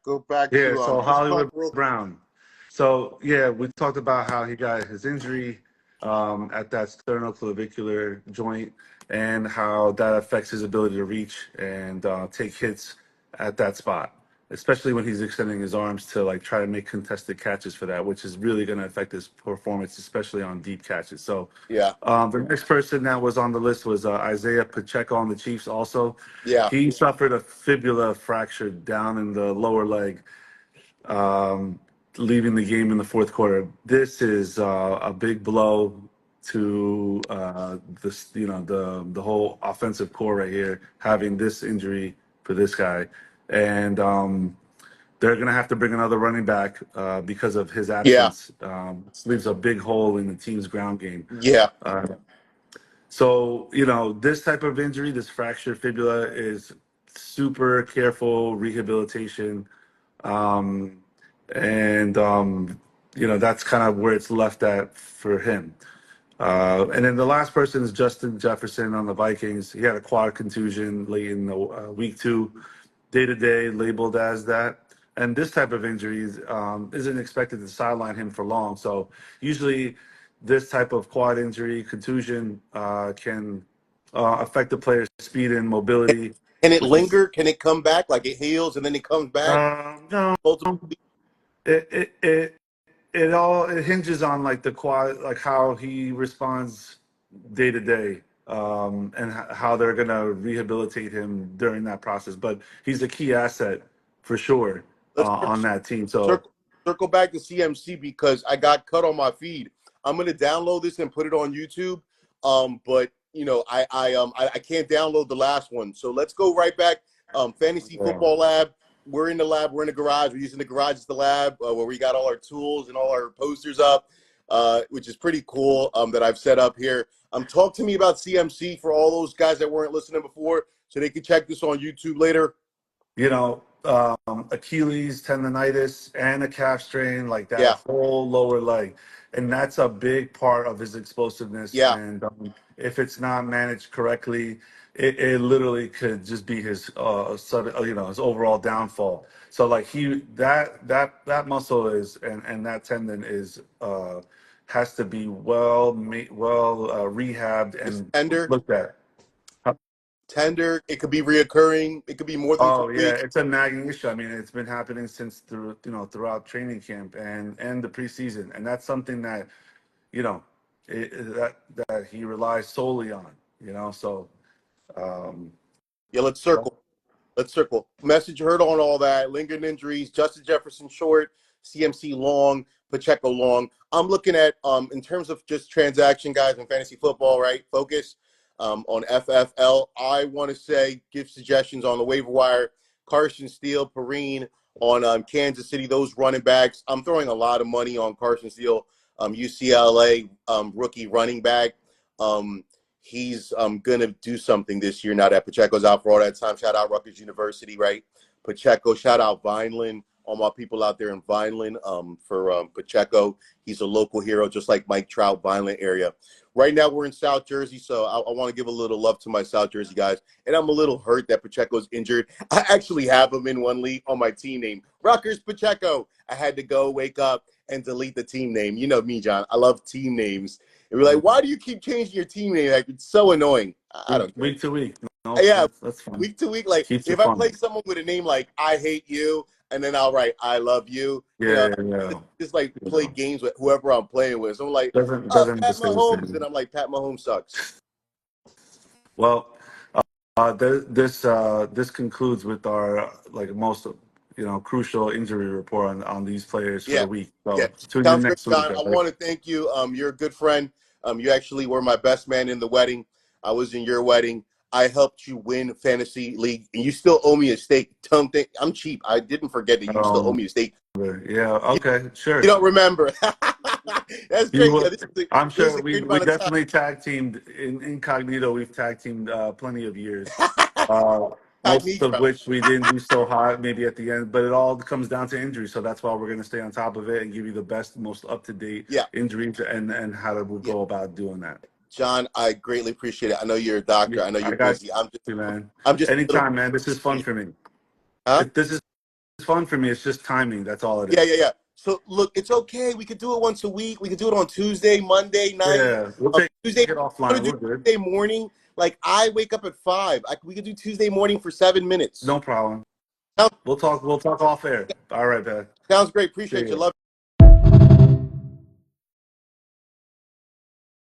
Go back Yeah, to so just talk Hollywood real. Brown. So yeah, we talked about how he got his injury at that sternoclavicular joint, and how that affects his ability to reach and take hits at that spot, especially when he's extending his arms to like try to make contested catches for that, which is really going to affect his performance, especially on deep catches. So Yeah, the next person that was on the list was Isaiah Pacheco on the Chiefs. Also, yeah, he suffered a fibula fracture down in the lower leg, um, leaving the game in the fourth quarter. This is a big blow to this, the whole offensive core right here, having this injury for this guy, and they're going to have to bring another running back because of his yeah, absence. This leaves a big hole in the team's ground game. yeah, Uh, so, this type of injury, this fractured fibula, is super careful rehabilitation. Um, and, that's kind of where it's left at for him. And then the last person is Justin Jefferson on the Vikings. He had a quad contusion late in the week 2, day to day, labeled as that. And this type of injury isn't expected to sideline him for long. So usually, this type of quad injury, contusion, can affect the player's speed and mobility, can it which is linger? Can it come back? Like it heals and then it comes back? no. Multiple. It hinges on like the quad, like how he responds day to day, and how they're gonna rehabilitate him during that process. But he's a key asset for sure Let's on that team. So circle circle back to CMC because I got cut on my feed. I'm gonna download this and put it on YouTube. But I can't download the last one. So let's go right back. Fantasy yeah. Football Lab. We're in the lab. We're in the garage. We're using the garage as the lab where we got all our tools and all our posters up, which is pretty cool. That I've set up here. Talk to me about CMC for all those guys that weren't listening before, so they can check this on YouTube later. Achilles tendonitis and a calf strain, like that Yeah, whole lower leg. And that's a big part of his explosiveness. yeah. And if it's not managed correctly, it literally could just be his, sudden, his overall downfall. So like that muscle is, and that tendon is, has to be rehabbed It's and tender. looked at. Tender. It could be reoccurring. It could be more than Oh 3 yeah, weeks. it's a nagging issue. I mean, it's been happening since throughout training camp and the preseason, and that's something that you know that he relies solely on. So um, Yeah, let's circle. Let's circle. Message heard on all that. Lingering injuries. Justin Jefferson short. CMC long. Pacheco long. I'm looking at in terms of just transaction guys in fantasy football, right? Focus on FFL. I want to say give suggestions on the waiver wire. Carson Steele, Perrine on Kansas City. Those running backs. I'm throwing a lot of money on Carson Steele, UCLA rookie running back. He's going to do something this year now that Pacheco's out for all that time. Shout out Rutgers University, right? Pacheco, shout out Vineland, all my people out there in Vineland for Pacheco. He's a local hero, just like Mike Trout, Vineland area. Right now, we're in South Jersey, so I want to give a little love to my South Jersey guys. And I'm a little hurt that Pacheco's injured. I actually have him in one league on my team name, Rutgers Pacheco. I had to go wake up and delete the team name. You know me, John. I love team names. And we're like, why do you keep changing your team name? Like, it's so annoying. I don't care. week to week, Yeah, that's fun. week to week. Like, Keeps it if I fun. play someone with a name like I hate you, and then I'll write I love you, Yeah, yeah. just like You play know, games with whoever I'm playing with. So I'm like, doesn't Pat just stay the Mahomes. And same. I'm like, Pat Mahomes sucks. Well, this concludes with our like most crucial injury report on these players for Yeah, the week. yeah. So tune in Sounds good, next week. John. I All right? want to thank you. You're a good friend. You actually were my best man in the wedding. I was in your wedding. I helped you win fantasy league, and you still owe me a steak. I'm cheap. I didn't forget that you still owe Um, me a steak. yeah. You, Okay. you Sure. don't remember? That's You great. Yeah, will. I'm this is sure a great we amount of definitely tag teamed in incognito. We've tag teamed plenty of years. Most of time. which we didn't do so hot maybe at the end, but it all comes down to injury. So that's why we're going to stay on top of it and give you the best, most up to date Yeah, injuries and how to yeah. go about doing that. John, I greatly appreciate it. I know you're a doctor. I know I you're got busy. you, man. I'm just a little Anytime, man. This is fun frustrated. for me. Huh? This is fun for me. It's just timing. That's all it Yeah, is. yeah, yeah. So look, it's okay. We could do it once a week. We could do it on Tuesday, Monday night, Yeah, we'll take Tuesday. it I'm offline. gonna do We're good. Tuesday morning. Like I wake up at 5. We could do Tuesday morning for 7 minutes. No problem. Sounds, We'll talk. We'll talk off air. All right, man. sounds great. See Appreciate you. you. Love.